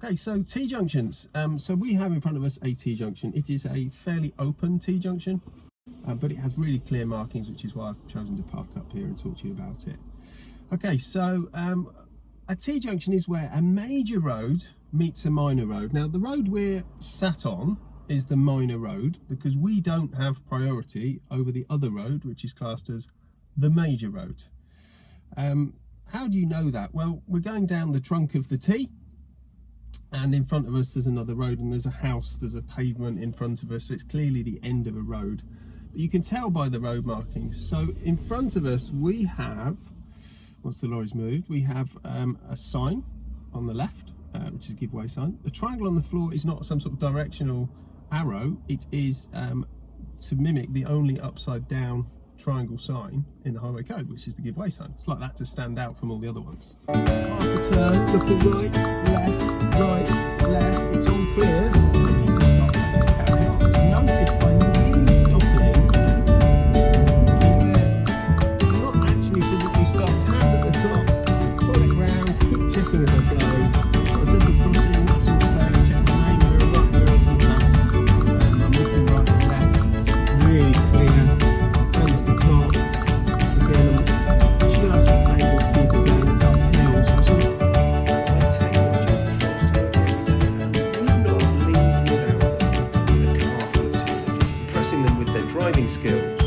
Okay, so T junctions. So we have in front of us a T junction. It is a fairly open T junction, but it has really clear markings, which is why I've chosen to park up here and talk to you about it. Okay, so a T junction is where a major road meets a minor road. Now, the road we're sat on is the minor road because we don't have priority over the other road, which is classed as the major road. How do you know that? Well, we're going down the trunk of the T, and in front of us there's another road, and there's a house, there's a pavement in front of us. It's clearly the end of a road, but you can tell by the road markings. So in front of us we have, once the lorry's moved, we have a sign on the left, which is a give way sign. The triangle on the floor is not some sort of directional arrow. It is to mimic the only upside down triangle sign in the highway code, which is the give way sign. It's like that to stand out from all the other ones. Half a turn, looking right, left, it's all clear. You don't need to stop, just carry on. So notice by really stopping, I'm not actually physically stopped, hand at the top, pull it round, keep checking as I go. As if we're crossing, that's all safe, check the name, mirror right, mirror some pass, I'm looking right and left, it's really clear. Them with their driving skills.